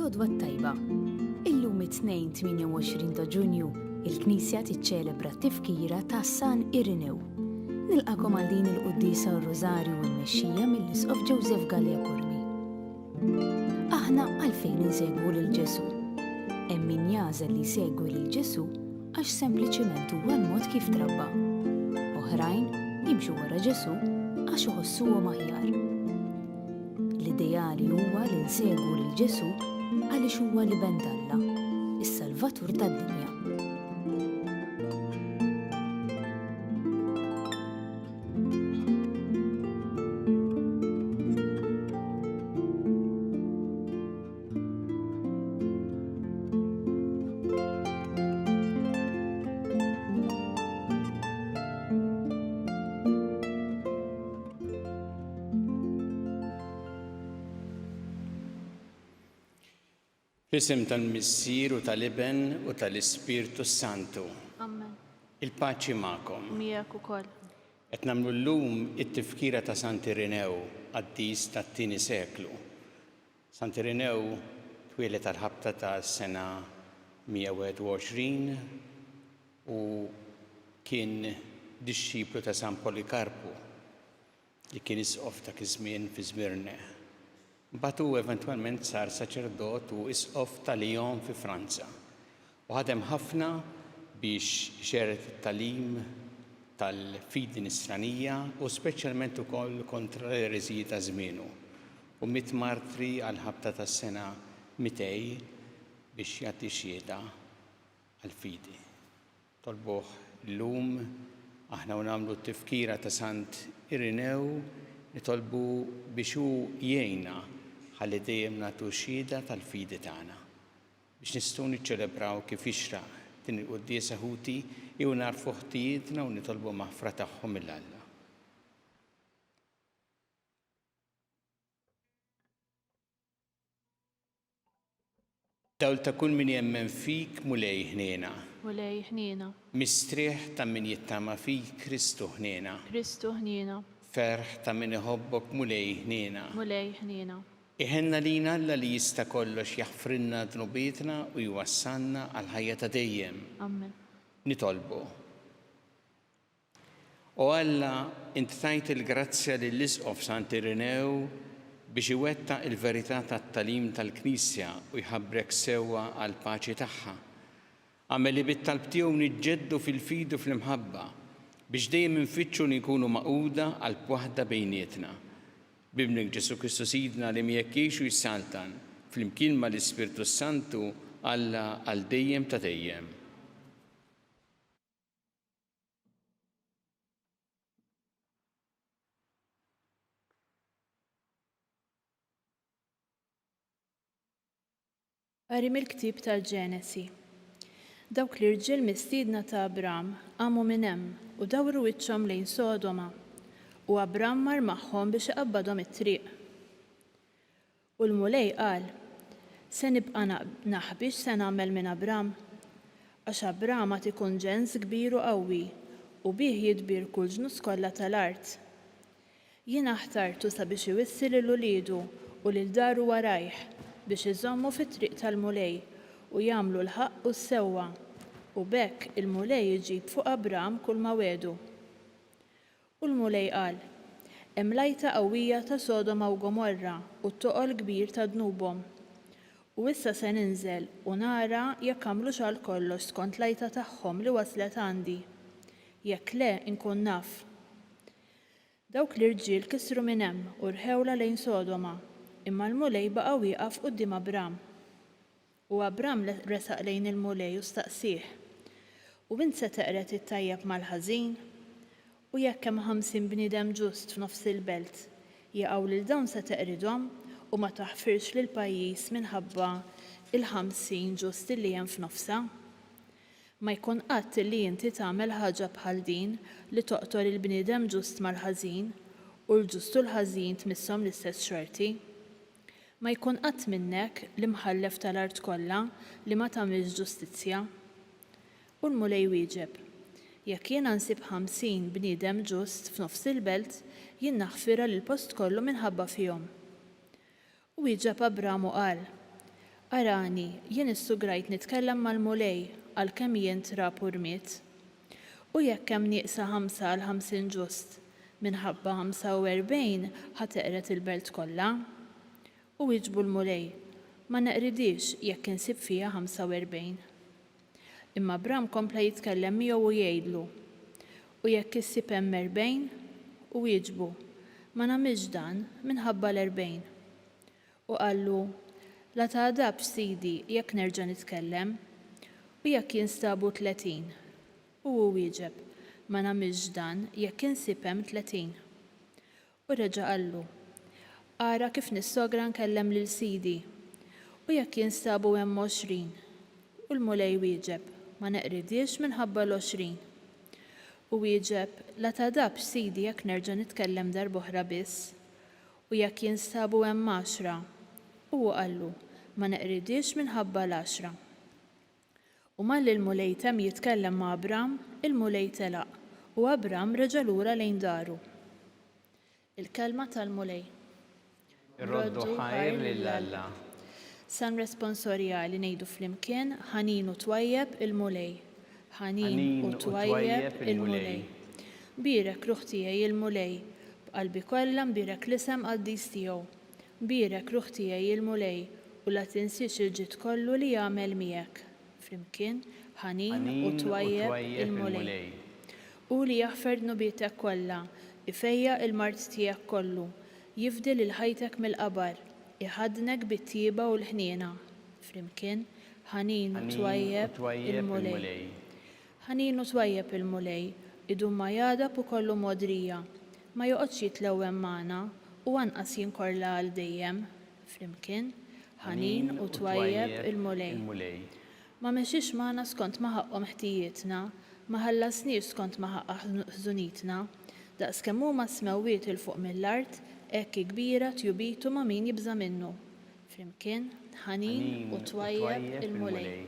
Il-ħodwa tajba. Illum it-2 ta' Ġunju, il-Knisja tiċċelebra t-tifkira ta' San Irenew. Nilqakom għal din il-Quddisa r-Rożarju u l-Mexxija mill-Isqof Joseph Gallia Kurmi. Aħna għalfejn insegwu lil Ġesu. Hemm min jażel li jsegwi lil Ġesu għax sempliċiment huwa l-mod kif trabba. Oħrajn jimxu wara Ġesu għax iħossuhom aħjar. L-ideali huwa li nsegwu lil Ġesu għaliex huwa l-iben Alla, is-Salvatur tad-dinja. Fl-isem tal-Missier u tal-Iben u tal-Ispirtu Santu. Amen. Il-paċi magħkom. Miegħek ukoll. Qed nagħmlu llum it-tifkira ta' Sant Irenew Qaddiż tat-tieni seklu. Sant Irenew twieled tal-ħabta ta' sena 121 u kien dixxiplu ta' San Polikarpu li kien isqof dak iż-żmien fi Żmirne. Batu eventwalment sar saċerdot u isqof ta' Lyon fi Franza. U ħadem ħafna biex xeret it-talim tal-fidi nisranija u speċjalment ukoll kontra l-ereżiji ta' żmienu. U mit martri għal ħabta tas-sena 200 biex jagħti xhieda għall-fidi. Tolbuh llum aħna nagħmlu t-tifkira ta' Sant Irenew nitolbu biex hu jgħinna ħalli dejjem nagħtu xhieda tal-fidi tagħna. Biex nistgħu niċċelebraw kif jixraq din il-Quddiesa Ħuti jew narfu ħtijietna u nitolbu maħfra tagħhom mill-Alla. Dawl ta' kull min jemmen fik mulej ħniena. Mulej ħniena. Mistrieħ ta' min jittama fik Kristu ħniena. Kristu ħniena. Ferħ ta' min iħobbok mulej ħniena. Mulej ħniena. Iħenna lina Alla li jista' kollox jaħfrinna dnubietna u jwassalna għal ħajja ta' dejjem. Amen. Nitolbu. O Alla, Int tajt il-grazzja lill-Isqof Sant Irenew biex iwettaq il-verità tat-talim tal-Knisja u jħabbrek sewwa għal paċi tagħha. Għamel li bit-talb tiegħu niġġeddu fil-fidu fl-imħabba biex dejjem infittxu nkunu maquda għal waħda bejnietna. Bibnek Ġesu Kristu Sidna li miegħek jgħixu jissaltan flimkien mal-Ispirtu Santu Alla għal dejjem ta' dejjem. Qari mill-ktieb tal-Ġenesi. Dawk l-irġiel mistiedna ta' Abram qamu minn hemm u dawru wiċċhom lejn Sodoma. U Abram mar magħhom biex iqabbadhom it-triq. U l-mulej qal, se nibqa' naħbix se nagħmel minn Abram, għax Abram għad ikun ġens kbir u qawwi u bih jidbir kull ġnus kollha tal-art. Jien ħtartu sabiex iwissi lil uliedu u lil daru warajh biex iżommu fit-triq tal-mulej u jagħmlu l-ħaqq u s-sewwa u b'hekk il-mulej iġib fuq Abram kull ma wedu. U l-mulej qal, hemm lajta qawwija ta' Sodoma u Gomorra u t-toqol kbir ta' dnubhom. U issa se ninżel u nara jekk għamlux għal kollox skont lajta tagħhom li waslet għandi. Jekk le inkun naf. Dawk l-irġiel kisru minn hemm u rħewla lejn Sodoma, imma l-mulej baqa' wieqaf quddiem Abram. U Abram resaq lejn il-mulej u staqsih. U int se teqret it-tajjeb mal-ħażin? U jekk hemm 50 bniedem ġust f'nofs il-belt, jaqgħu lil dawn se teqridhom u ma taħfirx lil pajjiż minħabba il-50 ġust li hemm f'nofsa. Ma jkun qatt li inti tagħmel ħaġa bħal din li toqtol il-bniedem ġust mal-ħażin u l-ġust u l-ħażin tmisshom l-istess xorti. Ma jkun qatt minnek li mħallef tal-art kollha li ma tagħmilx ġustizzja. U l-mulej wieġeb. Jekk jiena nsib 50 bniedem ġust f'nofs il-belt, jien naħfira lil post kollu minħabba fihom. U wieġeb Abram u qal, Arani, jien issugrajt nitkellem mal-mulej għalkemm jien trab u rmiet. U jekk hemm nieqsa 5 għal 50 ġust minħabba 45 ħateqret il-belt kollha. U jiġbu l-mulej, ma neqridix jekk insib fiha 45. Imma Abram kompla jitkellem miegħu u jgħidlu. U jekk issib hemm 40 u jiġbu, ma nagħmilx dan minħabba l-40. U qallu, la tgħadabx Sidi jekk nerġa' nitkellem, u jekk jinstabu 30. U hu wieġeb, ma nagħmilx dan jekk insib hemm 30. U reġa' qallu, ara kif nissogra nkellem lil Sidi, u jekk jinstabu hemm 20. U l-mulej wieġeb, ma neqridix minħabba l-20. U wieġeb, la tgħadabx Sidi jekk nerġa' nitkellem darb'oħra biss, u jekk jinstabu hemm 10. U hu qallu, ma neqridix minħabba l-10. U malli l-mulej temm jitkellem ma' Abram, il-mulej telaq, u Abram reġa' lura lejn daru. Il-kelma tal-mulej. Irroddu ħajr lill-Alla. San responsorjali ngħidu flimkien ħanin u twajjeb il-mulej. Ħanin u twajjeb il-mulej. Birek ruħ tiegħi il-mulej, b'qalbi kollha nbirek l-isem qaddis tiegħu. Birek ruħ tiegħi il-mulej u la tinsiex il-ġid kollu li jagħmel miegħek. Flimkien ħanin u twajjeb il-mulej. U li jaħfer dnubietek kollha, ifejja il-mart tiegħek kollu, jifdil il-ħajtek mill-qabar, iħadnek bit-tieba u l-ħniena. Flimkien ħanin u twajjeb il-mulej. Ħanin u twajjeb il-mulej, idum ma jadab u kollu modrija, ma joqgħodx jitlewwem magħna u anqas jinkorla għal dejjem. Flimkien ħanin u twajjeb il-mulej. Ma mexiex magħna skont ma ħaqhom ħtijietna, ma ħallasniex skont ma ħaqqa ħżunitna, daqskemm huma smewiet il fuq mill-art, hekk kbira tjubitu ma' min jibża minnu. Flimkien ħanin u twajjeb il-mulej.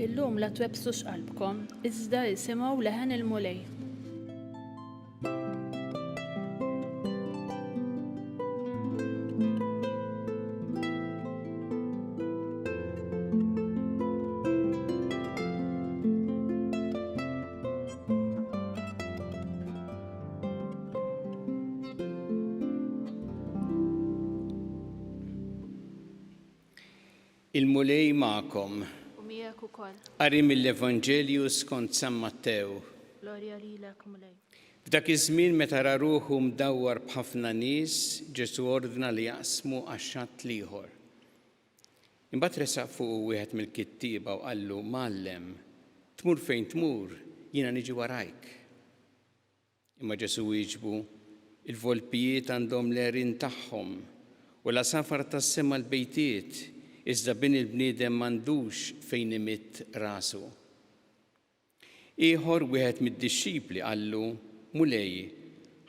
Illum la twebsux qalbkom, iżda isimgħu leħen il-mulej. Il-mulej magħkom. Miegħek ukoll. Qari mill-Evanġelju skont San Mattew. Glorja lilek mulej. F'dak iż-żmien meta ra ruħu mdawwar b'ħafna nies, Ġesu ordna li jaqsmu għax-xatt ieħor. Imbagħad resaq fuq wieħed mill-kittieba u qallu, Mallem, tmur fejn tmur, jiena niġi warajk. Imma Ġesu wieġbu, il-volpijiet għandhom l-għerien tagħhom u l-asafar tas-sema l-bejtiet, iżda bin il-bniedem m'għandux fejn imitt rasu. Ieħor wieħed mid-dixxipli qallu, Mulej,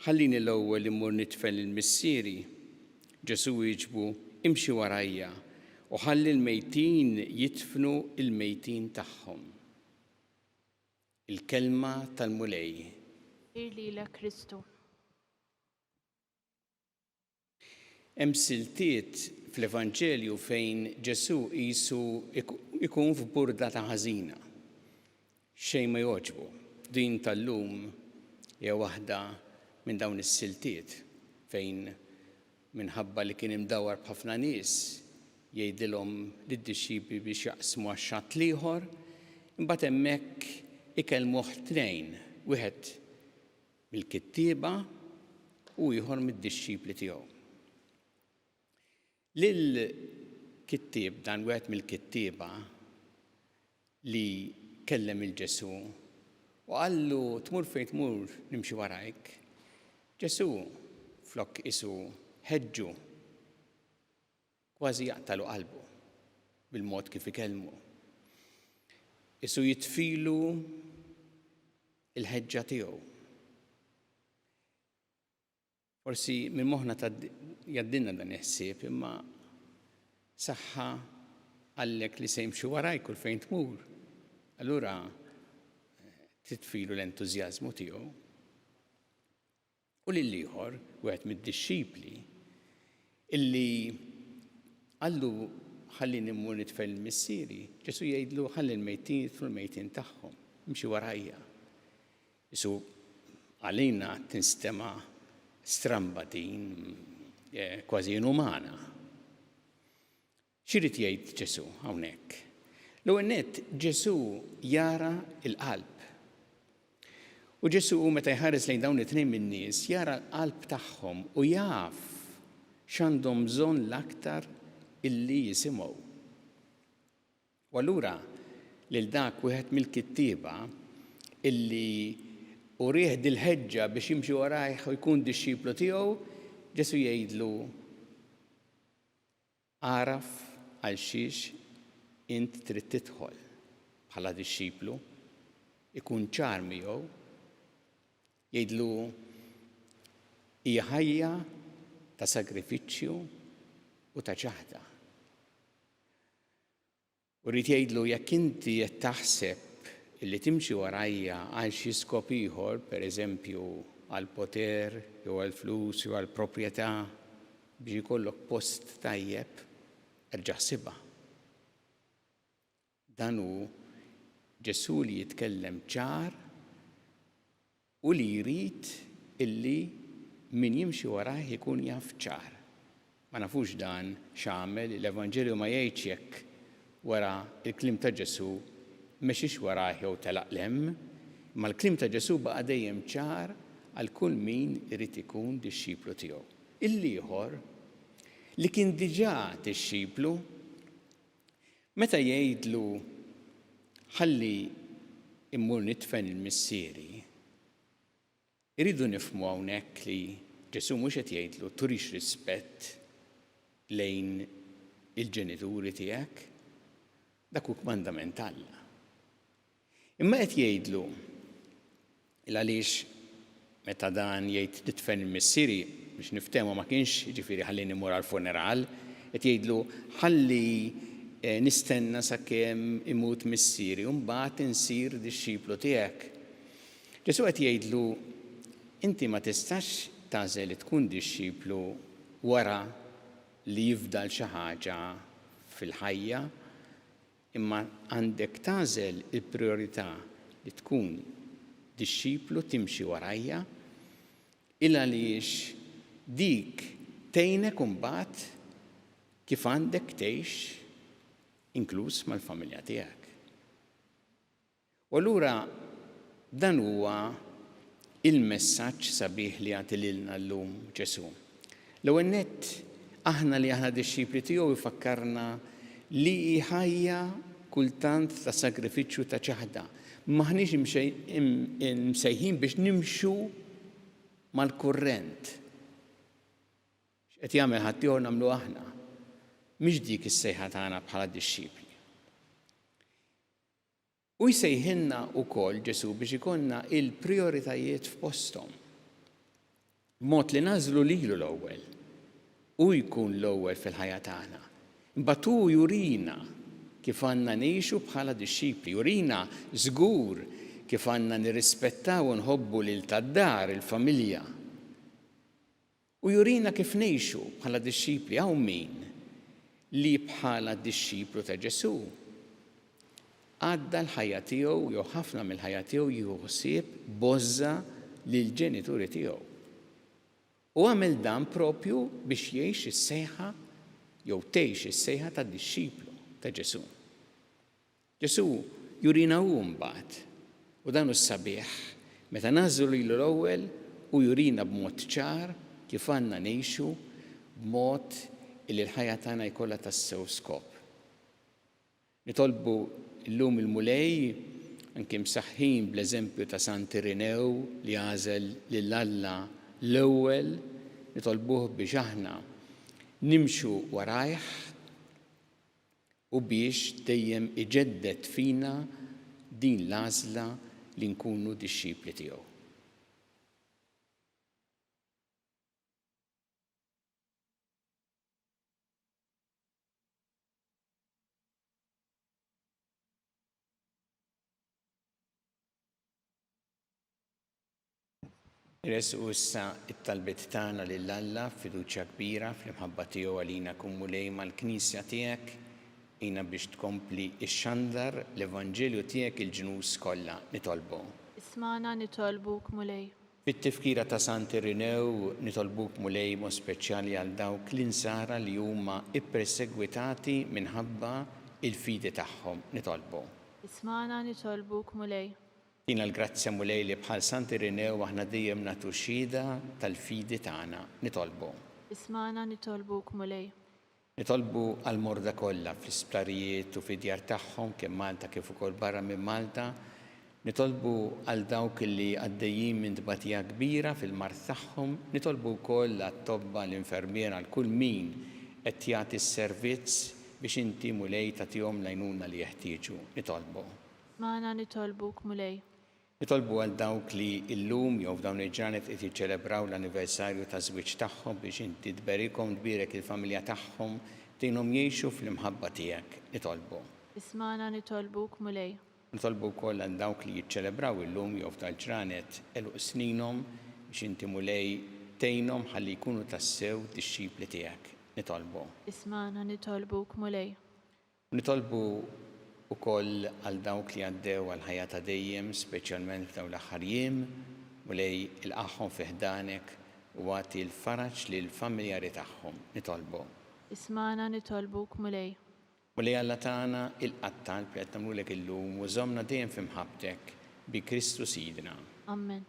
ħallini l-ewwel immur nitfel il-missieri. Ġesu wieġbu, imxi warajja u ħalli l-mejtin jitfnu il-mejtin tagħhom. Il-kelma tal-mulej. Lilek Kristu. Hemm siltiet fl-Evanġelju fejn Ġesu qisu ikun f'burda ta' ħażina. Xejn ma jogħġbu. Din tal-lum hija waħda minn dawn is-siltiet fejn minħabba li kien imdawwar b'ħafna nies jgħidilhom lid-dixxipli biex jaqsmu għax-xatt ieħor, imbagħad hemmhekk ikellmuh tnejn, wieħed mill-kittieba u ieħor mid-dixxipli tiegħu. Lill-kittieb dan wieħed mill-kittieba li kellem il-Ġesu u qallu tmur fejn tmur nimxi warajk. Ġesu flok isu ħeġġu kważi jaqtalu qalbu bil-mod kif ikellmu. Isu jitfilu il-ħeġġa tiegħu. Forsi minn moħħna jaddinna dan il-ħsieb imma saħħa għallek li se jimxu waraj kull fejn tmur. Allura titfilu l-entużjażmu tiegħu. U lill-ieħor wieħed mid-dixxipli illi għallu ħallini mmur nitfel missieri, Ġesu jgħidlu ħalli l-mejtin jitflu l-mejtin tagħhom, imxi warajja. Isu għalina tinstema' stramba din kważi inumana. X'irid jgħid Ġesu hawnhekk? L-ewwel nett Ġesu jara l-qalb. U Ġesu meta jħares lejn dawn it-tnejn min-nies jara l-qalb tagħhom u jaf x'għandhom bżonn l-aktar illi jisimgħu. U allura lil dak wieħed mill-kittieba illi urih dil-ħeġġa biex jimxi warajh u jkun dixxiplu tiegħu, Ġesu jgħidlu għaraf għal xiex int trid tidħol bħala dixxiplu, ikun ċar miegħu, jgħidlu hija ħajja ta' sagrifiċċju u ta' ċaħda. U rrid jgħidlu jekk inti qed taħseb illi timxi warajja għal xi skop ieħor, pereżempju għal poter, jew għal flus, jew għal proprjetà biex ikollok post tajjeb, erġa' ħsibha. Dan hu Ġesu li jitkellem ċar u li jrid illi min jimxi warajh ikun jaf ċar. Ma nafux dan x'għamel, l-Evanġelju ma jgħidx jekk wara l-kliem ta' Ġesu mexiex warajh jew telaqlem, ma l-kliem ta' Ġesu baqa' dejjem ċar għal kull min irid ikun dixxiplu tiegħu. Il-ieħor li kien diġà dixxiplu meta jgħidlu ħalli immur nitfen il-missieri, iridu nifhmu hawnhekk li Ġesu mhux qed jgħidlu turix rispett lejn il-ġenituri tiegħek, dak hu kmandament Alla. Imma qed jgħidlu għaliex meta dan jgħid nitfen il-missieri biex niftehmu ma kienx jiġifieri ħalli nimur għall-funeral, qed jgħidlu ħalli nistenna sakemm imut missieri u mbagħad insir dixxiplu tiegħek. Ġesu qed jgħidlu inti ma tistax tagħżel li tkun dixxiplu wara li jifdal xi ħaġa fil-ħajja, imma għandek tagħżel il-prijorità li tkun dixxiplu timxi warajja il għaliex dik tgħinek imbagħad kif għandek tgħix inkluż mal-familja tiegħek. U allura dan huwa il-messaġġ sabiħ li għati lilna llum Ġesu. L-ewwel nett aħna li aħna dixxipli tiegħu jfakkarna li ħajja kultant ta' sagrifiċċju ta' ċaħda. Maħniex msejħin biex nimxu mal-kurrent. X'qed jagħmel ħadd ieħor nagħmlu aħna. Mhix dik is-sejħa tagħna bħala dixxipli. U jsejħilna wkoll Ġesu biex ikollna il-prijoritajiet f'posthom. B'mod li nażlu lilu l-ewwel u jkun l-ewwel fil-ħajja tagħna. Imbagħad hu jurina kif għandna ngħixu bħala dixxipli, jurina żgur kif għandna nirrispettaw u nħobbu lil tad-dar, il-familja. U jurina kif ngħixu bħala dixxipli hawn min li bħala dixxiplu ta' Ġesu għadda l-ħajja tiegħu jew ħafna mill-ħajja tiegħu jieħu ħsieb bożża lill-ġenituri tiegħu. U għamel dan propju biex jgħix is-sejħa jew tgħix is-sejħa tad-dixxiplu ta' Ġesu. Ġesu jurina hu mbagħad u dan hu s-sabiħ meta nażlu lilu l-ewwel u jurina b'mod ċar kif għandna ngħixu b'mod illi l-ħajja tagħna jkollha tassew skop. Nitolbu llum il-mulej anke msaħħin bl-eżempju ta' Sant Irenew li għażel lil Alla l-ewwel, nitolbuh biex aħna nimxu warajh u biex dejjem iġeddet fina din l-għażla li nkunu dixxipli tiegħu. Resqu issa it-talbiet tagħna lil Alla f'fiduċja kbira fl-imħabba tiegħu għalina kun mulej mal-Knisja tiegħek jina biex tkompli ix-xandar l-Evanġelju tiegħek il-ġnus kollha nitolbu. Ismana nitolbuk mulej. Fit-tifkira ta' Sant Irenew nitolbuk mulej mod speċjali għal dawk l-insara li huma ippersegwitati minħabba il-fidi tagħhom nitolbu. Ismana nitolbuk mulej. Tina l-grazzja mulej li bħal Sant Irenew aħna dejjem nagħtu xhieda tal-fidi tagħna nitolbu. Ismana nitolbuk mulej. Nitolbu għal morda kollha fl-isptarijiet u fid-djar tagħhom kemm Malta kif ukoll barra minn Malta. Nitolbu għal dawk li għaddejjin minn tbatija kbira fil-mart tagħhom, nitolbu wkoll għat-tobba l-infermiera għal kull min qed jagħti s-servizz biex inti mulej tagħtihom l-għajnuna li jeħtieġu. Nitolbu. Ismana nitolbuk mulej. Nitolbu għal dawk li llum jew f'dawn il-ġranet qed jiċċelebraw l-anniversarju ta' żwieġ tagħhom biex inti tberikhom tbierek il-familja tagħhom tgħinhom jgħixu fl-imħabba tiegħek. Nitolbu. Ismana nitolbuk mulej. Nitolbu wkoll għal dawk li jiċċelebraw illum jew f'dal-ġranet eluq sninhom biex inti mulej tgħinhom ħalli jkunu tassew dixxipli tiegħek. Nitolbu. Ismana nitolbuk mulej. Nitolbu ukoll għal dawk li għaddew għal ħajja ta' dejjem, speċjalment f'dawn l-aħħar jiem, mulej ilqaħħom fi ħdanek u għati l-faraġ lill familjari tagħhom. Nitolbu. Ismana nitolbuk mulej. Mulej Alla tagħna il-qattal li qed nagħmlulek illum u żommna dejjem f'imħabbtek bi Kristu Sidna. Amen.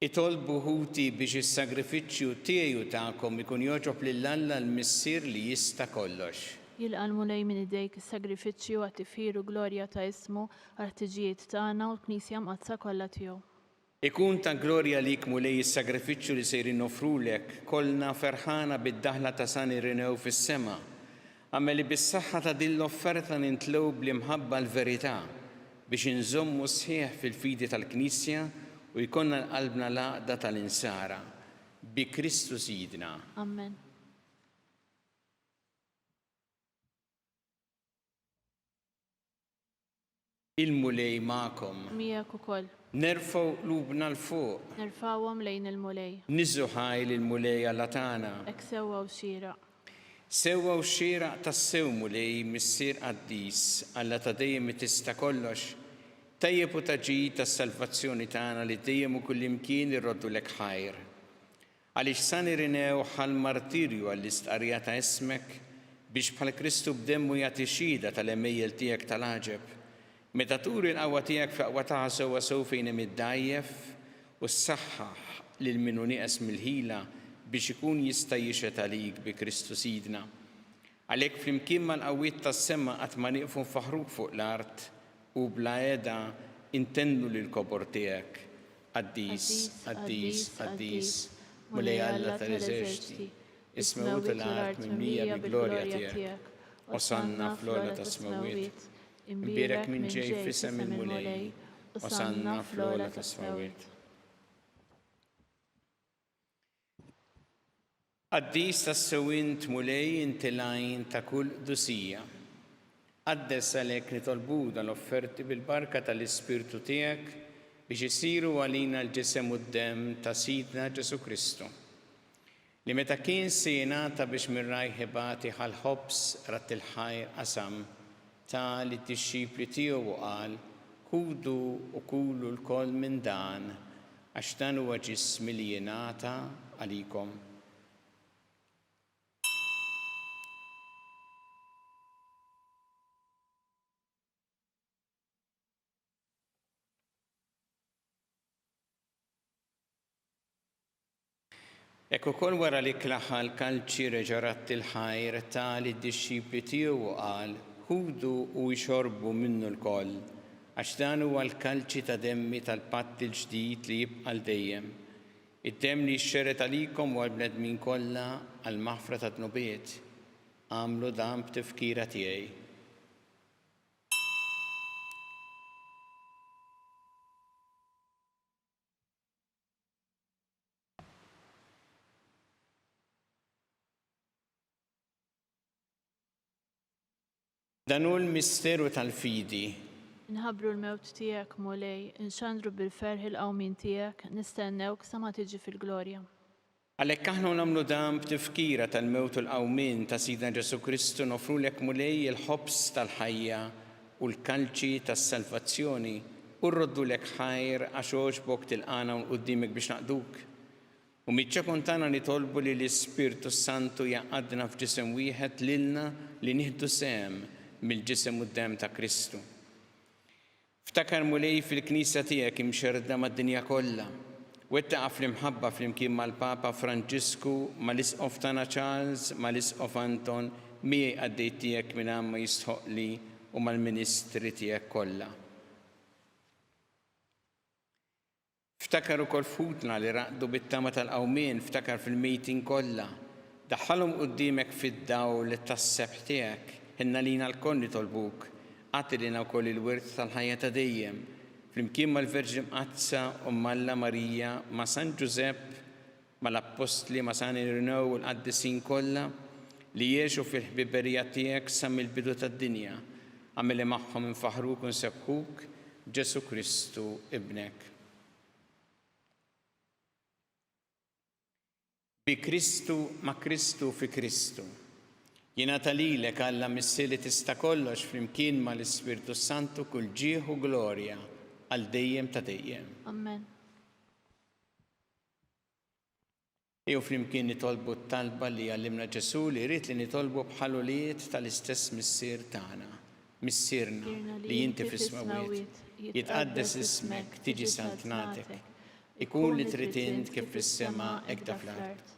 Itolbu ħuti biex is-sagrifiċċju tiegħu tagħkom ikun jogħġob lil Alla l-Missier li jista' kollox. Jilqa' mulej minn idejk is-sagrifiċċju għat-tifir u glorja ta' ismu għal-ħtiġijiet tagħna u l-Knisja mqazza kollha tiegħu. Ikun ta' glorja lik mulej is-sagrifiċċju li sejrin nofrulek kollna ferħana bid-daħla ta' San Irenew fis-sema. Għamel li bis-saħħa ta' din l-offerta nintlew bl-imħabba l-verità biex inżommu sħiħ fil-fidi tal-Knisja u jkollna qalbna l-għaqda tal-insara bi Kristu Sidna. Amen. Il-mulej magħkom. Miegħek ukoll. Nerfgħu qlubna l-fuq. Nerfgħuhom lejn il-mulej. Niżżu ħajl il-mulej Alla tagħna. Hekk sewwa u xieraq. Sewwa u xieraq tas-sew mulej missier qaddis Alla ta' dejjem tista' kollox. Tajjeb u taġid tas-salvazzjoni tagħna li dejjem u kullimkien irroddu lek ħajr. Għaliex San Irenew ħal martirju għall-istqarrija ta' ismek biex bħal Kristu b'demmu jagħti xhieda tal-emejjel tiegħek tal-għaġeb. Meta turi l-qawwa tiegħek f'aqwa ta' sewwa sew fejn hemm iddajjef u ssaħħaħ lil min nieqes mill-ħila biex ikun jista' jixhet għalik bi Kristu Sidna. Għalhekk flimkien mal-qawwiet tas-sema qatt ma nieqfu nfaħruk fuq l-art u bla għeda intennu l-kobor tiegħek. Qaddis, qaddis, qaddis, mulej Alla tal-eżerċiti, ismewt l-art mimlija bi-glorja tiegħek. Osanna fl-ola ta' smawiet, imbierek minn ġej f'isem il-mulej, osanna fl-ola ta' smawiet. Qaddis tas-sewint mulej inti lajn ta' kull dusija. Qaddes għalhekk nitolbu l-offerti bil-barka tal-Ispirtu tiegħek biex isiru għalina l-ġisem u d-dem ta' Sidna Ġesu Kristu. Li meta kien se jingħata biex mir-rajħibati ħal-ħobs rat il-ħajr qasam ta' li t-disċipli tiegħu qal ħudu u kulu l-koll minn dan għax dan huwa ġismi li jingħata għalikom. Ekku kol wara li klaħħa l-kalċi reġarat il-ħajr ta' li d-disċipli tiegħu qal ħudu u jxorbu minnu l-koll għax dan huwa l-kalċi ta' demmi tal-patt il-ġdid li jibqa' dejjem. Id-demm li xxeret għalikom u għall-bnedmin kollha għall-maħfra ta' tnubiet. Għamlu dan b'tifkira tiegħi. Dan hu l-misteru tal-fidi. Nħabbru l-mewt tiegħek Mulej, inxandru bil-ferħ il-qawmin tiegħek, nistennewk sa ma tiġi fil-glorja. Għalhekk aħna nagħmlu dan b'tifkira tal-mewt u l-qawmin ta' Sidna Ġesu Kristu nofrulek Mulej il-ħobs tal-ħajja u l-kalċi tas-salvazzjoni u rroddulek ħajr għax għoġbok tilqana quddiemek biex naqduk. U miċċa tagħna nitolbu li l-Ispirtu Santu jaqgħadna f'ġisem wieħed lilna li nieħdu sehem mill-ġisem u d-dem ta' Kristu. Ftakar Mulej fil-Knisja tiegħek imxerda mad-dinja kollha. Wettaqa fl-imħabba flimkien mal-Papa Franġisku, mal-Isqof tagħna Charles, mal-Isqof Anton, miegħi għaddejt tiegħek minn hemm ma jistħoqli u mal-Ministri tiegħek kollha. Ftakar ukoll futna li raqdu bit-tama tal-qawmien, ftakar fil-mejtin kollha. Daħħalhom quddiemek fid-dawl tas-sebħ tiegħek. Inna lina l-koll nitolbuk, għati lina wkoll il-wirt tal-ħajja ta' dejjem, flimkien mal-Verġi Mqazza u Malla Marija, ma' San Ġusepp, mal-Apostli, ma' San Irenew u l-qaddisin kollha li jgħixu fil-ħbiberija tiegħek sa mill-bidu tad-dinja, għamili magħhom infaħruk u nsebħuk Ġesu Kristu ibnek. Bi Kristu ma' Kristu fi Kristu. Jingħata lilek Alla missieri tista' kollox flimkien mal-Ispirtu Santu kull ġieħ u glorja għal dejjem ta' dejjem. Amen. Jew flimkien nitolbu t-talba li għallimna Ġesu li jrid li nitolbu bħaluliet tal-istess missier tagħna. Missierna li inti fis-smawiet, jitqaddes ismek, tiġi santnatek, ikun li trid int kif fis-sema hekk ta' fl-art.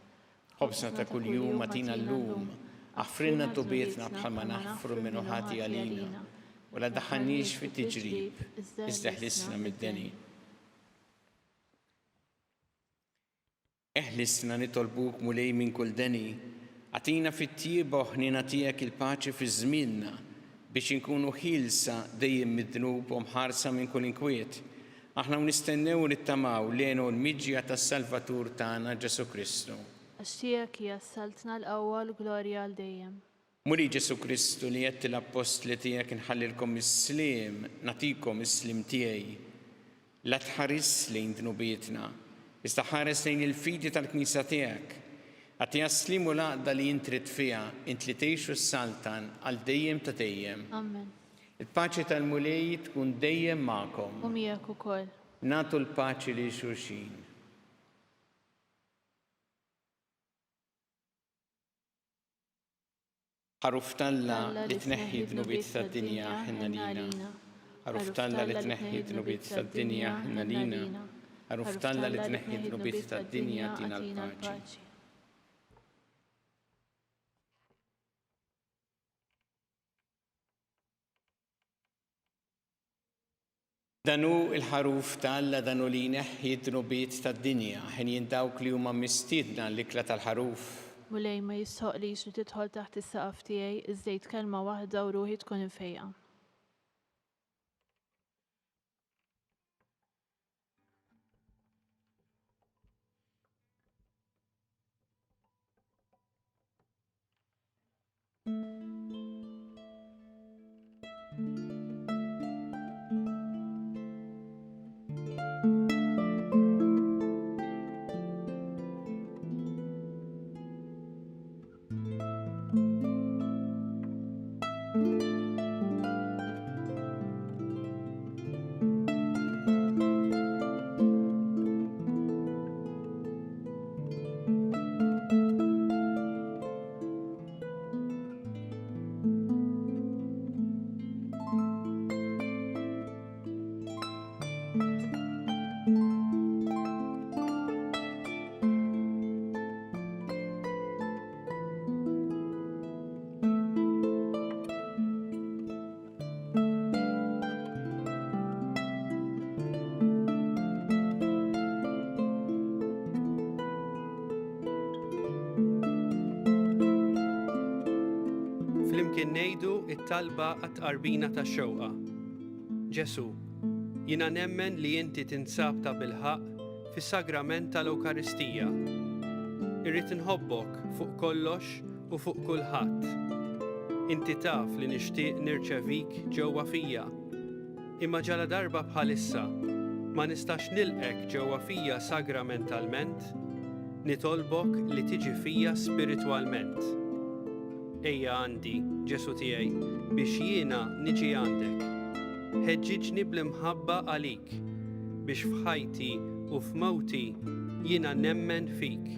Ħobsna ta' kuljum atina llum, aħfrinna tubietna bħalma naħfru minnu ħati għalina, u la daħħannix fit tiġrib, iżda ħlisna mid-deni. Eħlisna nitolbuk Mulej minn kull deni, għatina fit-tjieba ħnina tiegħek il-paċi fi żmienna biex inkunu ħilsa dejjem mid-dnub u mħarsa minn kull inkwiet. Aħna nistennew nittamaw lejnu l-miġja tas-Salvatur tagħna Ġesu Kristu. Għax tiegħek hija saltna l-qawwa l-glorja għal dejjem. Mulej Ġesu Kristu li qed l-apostli tiegħek inħallilkom is-sliem, nagħtikom is-sliem tiegħi. La tħares lejn dnubietna, iżda ħares lejn il-fidi tal-Knisja tiegħek. Għatija s-slim u laqda li jintrid fiha, int li tgħixu s-saltan għal dejjem ta' dejjem. Amen. Il-paċi tal-Mulej tkun dejjem magħkom. U miegħek ukoll. Nagħtu l-paċi li xulxin. Ħaruf Talla li tneħħi dnubiet tad-dinja ħinna lina. Ħaruf Talla li tneħħi dnubiet tad-dinja ħinna lina. Ħaruf Talla li tneħħi dnubiet tad-dinja tina l-paċi. Danu il-ħaruf Talla danu li jneħħi dnubiet tad-dinja ħin jindawk li huma mistiedna l-ikla tal-ħaruf. Mulej ma jistħoqlix li tidħol taħt is-saqaf tiegħi iżdejt kelma waħda u ruħi tkun infejqa. kien ngħidu t-talba għat-tqarbina tax-xewqa. Ġesu, jiena nemmen li inti tinsab ta' bilħaq fis-sagrament tal-Ewkaristija. Irrid inħobbok fuq kollox u fuq kulħadd. Inti taf li nixtieq nirċevik ġewwa fija. Imma ġala darba bħalissa ma nistax nilqek ġewwa fija sagramentalment, nitolbok li tiġi fija spiritwalment. Ejja għandi, Ġesu tiegħi, biex jiena niġi għandek. Ħeġġiġni bl-imħabba għalik, biex f'ħajti u f'mewti jiena nemmen fik,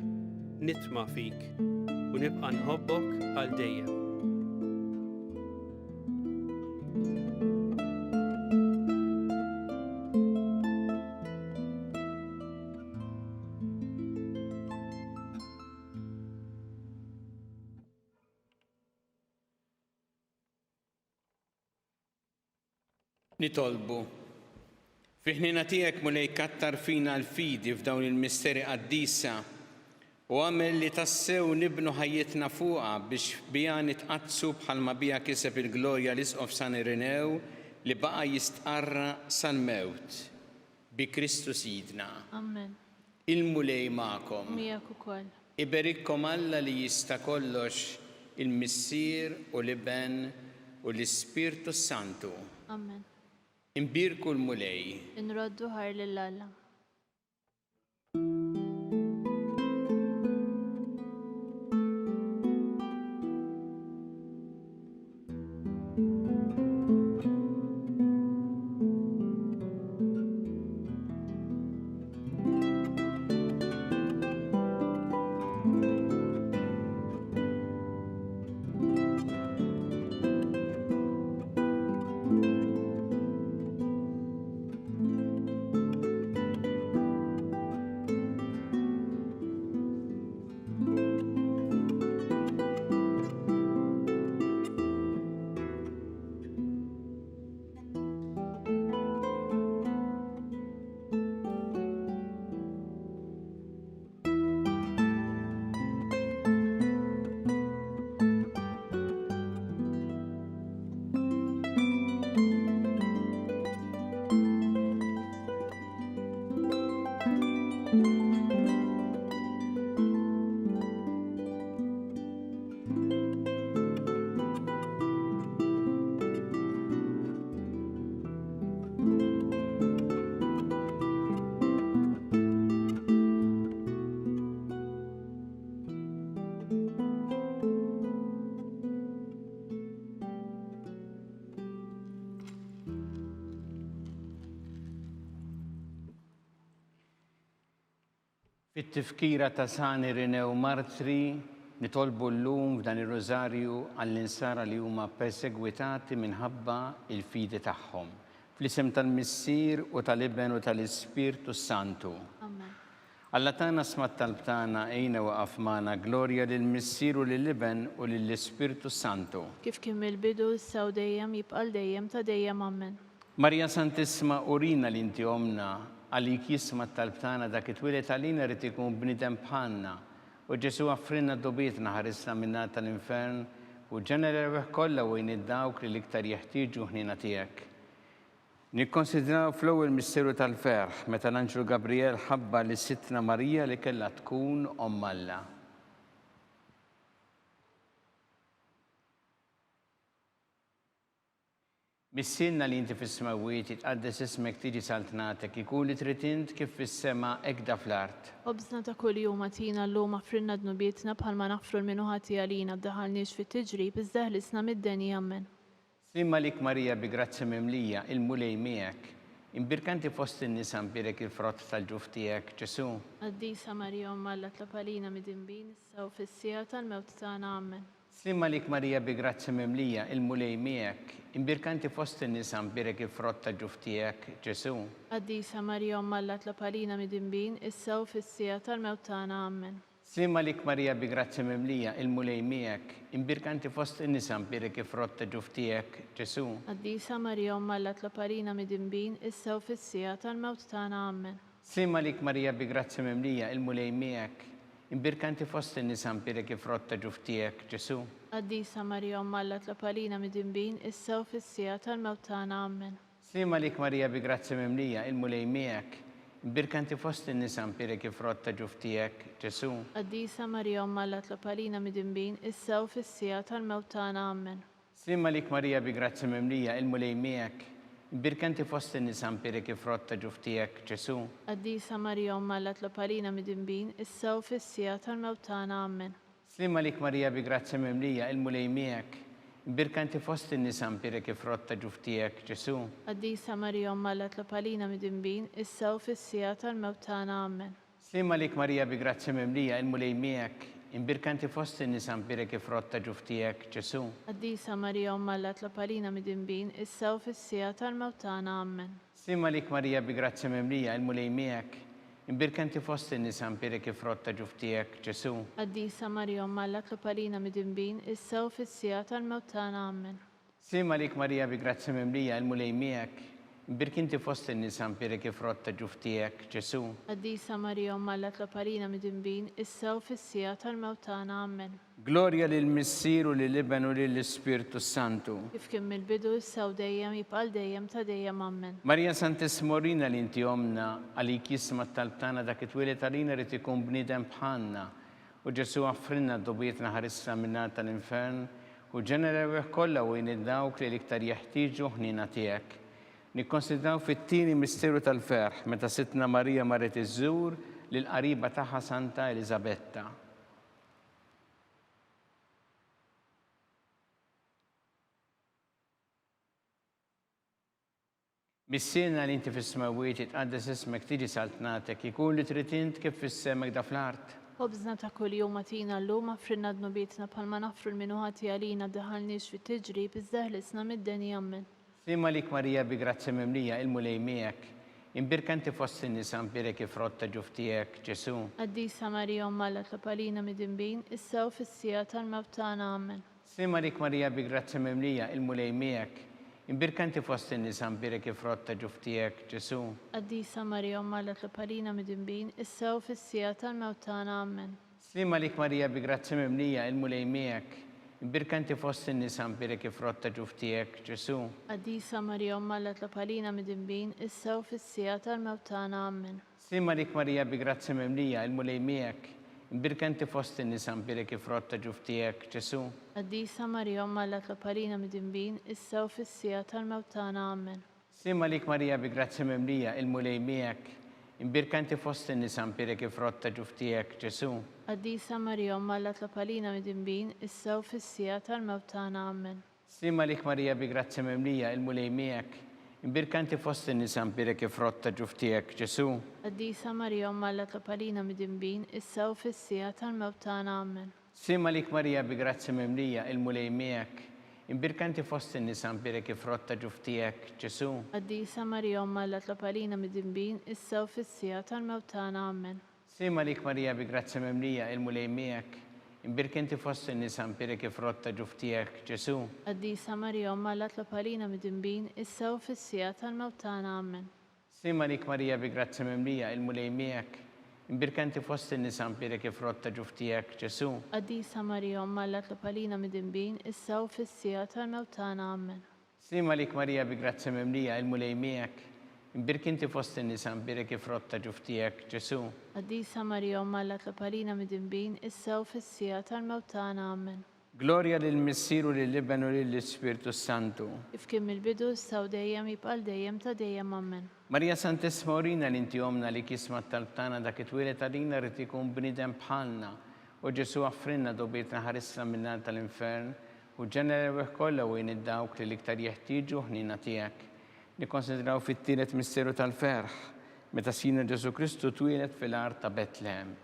nitma' fik u nibqa' nħobbok għal dejjem. Nitolbu. Fi ħnina tiegħek mulej kattar fina l-fidi f'dawn il-misteri qaddisa u għamel li tassew nibnu ħajjitna fuqha biex bija nitqazzu bħalma bija kiseb il-glorja l-isqof San Irenew li baqa jistqarra sal-mewt bi Kristus jidna. Amen. Il-mulej ma'kom. Miegħek ukoll. Iberikkom Alla li jista' kollox il-Missier u l-Iben u l-Ispirtu Santu. Amen. Imbirku l-mulej. Inroddu ħar lill-Alla. Fit-tifkira ta' San Irenew Martri nitolbu llum f'dan ir-rożarju għall-insara li huma persegwitati minħabba il-fidi tagħhom. Fl-isem tal-Missier u tal-Iben u tal-Ispirtu Santu. Amen. Alla tagħna smat talb tagħna ejna waqaf magħna glorja lill-Missier u lill-Iben u lill-Ispirtu Santu. Kif kien mill-bidu issa u dejjem jibqa' dejjem ta' dejjem Amen. Marja Santissima urina li inti omna għalik jisma talb tagħna dak it-twilet għalina rid ikun bniedem bħalna u Ġesu għaffrinna d-dobietna ħarisna minna tal-infern u ġenereweh kollha wejn id-dawk li l-iktar jeħtieġu ħnina tiegħek. Nikkonsidraw fl-ewwel misteru tal-ferħ meta l-Anġlu Gabriel ħabba li sittna Marija li kellha tkun Omm Alla. Missilna li inti fis-smawiet jitqaddes ismek tiġi saltnatek ikun li trid int kif fis-sema hekk da fl-art. Obżna ta' kuljum għatina llum affrinna dnubietna bħalma naħfru l-minu ħati għalina b'daħalniex fit-tiġrib iżda ħlisna mid-deni Amen. Simma lik Marija bi grazzi mimlija il-mulej miegħek. Imbirkanti fost in-nisa mbirek il-frott tal-ġuf tiegħek Ġesu. Qaddisa Marija Omm Alla tlapalina mid-inbin issa u fis-sija tal-mewt tagħna Amen. Simma lik Marija bi grazzi mimlija il-mulej miegħek. Imbirkanti fost in-nisa mbirek il-frott tal-ġuf tiegħek Ġesu. Qaddisa Marija Omm Alla tlapalina mid-inbin issa u fis-sija tal-mewt tagħna Amen. Simma lik Marija bi grazzi mimlija il-mulej miegħek. Imbirkanti fost in-nisa mbirek il-frott tal-ġuf tiegħek Ġesu. Qaddisa Marija Omm Alla tlapalina mid-inbin issa u fis-sija tal-mewt tagħna Amen. Simma lik Marija bi grazzi mimlija il-mulej miegħek. imbirkanti fost in-nisa mpirek il-frott ta' ġuf tiegħek, Ġesu. Qaddisa Marija Omma Alla tlapalina mid-dinbin, issa u fis-sija tal-mewt tagħna. Amen. Slima lik Marija bi grazzi mimlija il-mulej miegħek, imbirkanti fost in-nisa mpirek il-frott ta' ġuf tiegħek, Ġesu. Qaddisa Marija Omma Alla tlapalina mid-dinbin, issa u fis-sija tal-mewt tagħna. Amen. Slima lik Marija bi grazzi mimlija il-mulej miegħek, imbirkanti fost in-nisa mpirek il-frott ta' ġuf tiegħek, Ġesu. Qaddisa Marija Omma Alla tlapalina mid-dinbin, issa u fis-sija tal-mewt tagħna. Amen. Slima lik Marija bi grazzi mimlija il-mulej miegħek, imbirkanti fost in-nisa mpirek il-frott ta' ġuf tiegħek, Ġesu. Qaddisa Marija Omma Alla tlapalina mid-dinbin, issa u fis-sija tal-mewt tagħna. Amen. Slima lik Marija bi grazzi mimlija il-mulej miegħek, imbirkanti fost in-nisa mpirek il-frott ta' ġuf tiegħek, Ġesu. Qaddisa Marija Omma Alla tlapalina mid-dinbin, issa u fis-sija tal-mewt tagħna. Amen. Slima lik Marija bi grazzi mimlija il-mulej miegħek, imbirkanti fost in-nisa mpirek il-frott ta' ġuf tiegħek, Ġesu. Qaddisa Marija Omma Alla tlapalina mid-dinbin, issa u fis-sija tal-mewt tagħna. Amen. Slima lik Marija bi grazzi mimlija il-mulej miegħek, imbirkanti fost in-nisa mpirek il-frott ta' ġuf tiegħek, Ġesu. Qaddisa Marija Omma Alla tlapalina mid-dinbin, issa u fis-sija tal-mewt tagħna. Amen. Glorja lill-Missier u lill-Iben u lill-Ispirtu Santu. Kif kien mill-bidu issa u dejjem jibqal dejjem ta' dejjem. Amen. Marija Santissimo-Rina li inti omna għalik jisma talbtana dak it-twilet għalina rrid ikun bniedem bħalna u Ġesu għaffrinna d-dobietna ħarissa minnar tal-infern u ġenerew kollha u dawk li l-iktar jeħtieġu ħnina tiegħek. Nikkonsidraw fit-tieni misteru tal-ferħ meta sitna Marija marret iżżur lill-qariba tagħha Santa Elisabetta. Missiena li inti fis-smawiet tqaddes ismek tiġi saltnatek ikun li trid int kif fis-semek da fl-art. Ħobżna ta' kuljum atina llum affrinna dnubietna bħalma nafru l-minuħati għalina daħalniex fit-tiġrib iżdaħlisna mid-deni. Amen. Slima lik Marija bi grazzi mimlija il-mulej miegħek, imbirkanti fost in-nisa mpirek il-frott ta' ġuf tiegħek, Ġesu. Qaddisa Marija Omma Alla tlapalina mid-dinbin, issa u fis-sija tal-mewt tagħna. Amen. Slima lik Marija bi grazzi mimlija il-mulej miegħek, imbirkanti fost in-nisa mpirek il-frott ta' ġuf tiegħek, Ġesu. Qaddisa Marija Omma Alla tlapalina mid-dinbin, issa u fis-sija tal-mewt tagħna. Amen. Slima lik Marija bi grazzi mimlija il-mulej miegħek, imbirkanti fost in-nisa mpirek il-frott ta' ġuf tiegħek, Ġesu. Qaddisa Marija Omma Alla tlapalina mid-dinbin, issa u fis-sija tal-mewt tagħna. Amen. Slima lik Marija bi grazzi mimlija il-mulej miegħek, imbirkanti fost in-nisa mpirek il-frott ta' ġuf tiegħek, Ġesu. Qaddisa Marija Omma Alla tlapalina mid-dinbin, issa u fis-sija tal-mewt tagħna. Amen. Slima lik Marija bi grazzi mimlija il-mulej miegħek, imbirkanti fost in-nisa mpirek il-frott ta' ġuf tiegħek, Ġesu. Qaddisa Marija Omma Alla tlapalina mid-dinbin, issa u fis-sija tal-mewt tagħna. Amen. Slima lik Marija bi grazzi mimlija il-mulej miegħek, imbirkanti fost in-nisa mpirek il-frott ta' ġuf tiegħek, Ġesu. Qaddisa Marija Omma Alla tlapalina mid-dinbin, issa u fis-sija tal-mewt tagħna. Amen. Slima lik Marija bi grazzi mimlija il-mulej miegħek, imbirkanti fost in-nisa mpirek il-frott ta' ġuf tiegħek, Ġesu. Qaddisa Marija Omma Alla tlapalina mid-dinbin, issa u fis-sija tal-mewt tagħna. Amen. Slima lik Marija bi grazzi mimlija il-mulej miegħek, imbirkanti fost in-nisa mpirek il-frott ta' ġuf tiegħek, Ġesu. Qaddisa Marija Omma Alla tlapalina mid-dinbin, issa u fis-sija tal-mewt tagħna. Amen. Slima lik Marija bi grazzi mimlija il-mulej miegħek, imbirkanti fost in-nisa mpirek il-frott ta' ġuf tiegħek, Ġesu. Qaddisa Marija Omma Alla tlapalina mid-dinbin, issa u fis-sija tal-mewt tagħna. Amen. Slima lik Marija bi grazzi mimlija il-mulej miegħek, imbirkanti fost in-nisa mpirek il-frott ta' ġuf tiegħek, Ġesu. Qaddisa Marija Omma Alla tlapalina mid-dinbin, issa u fis-sija tal-mewt tagħna. Amen. Glorja lill-Missier u lill-Iben u lill-Ispirtu Santu. Kif kien mill-bidu issa u dejjem jibqal dejjem ta' dejjem. Amen. Marija Santissimo-Rina li inti omna li kisma talbtana dak it-twilet għalina rrid ikun bniedem bħalna u Ġesu għaffrinna dobietna ħarissa minnar tal-infern u ġenerew kollha u dawk li l-iktar jeħtieġu ħnina tiegħek. Nikkonsidraw fit-tielet misteru tal-ferħ meta sina Ġesu Kristu twilet fil-art ta' Betlehem.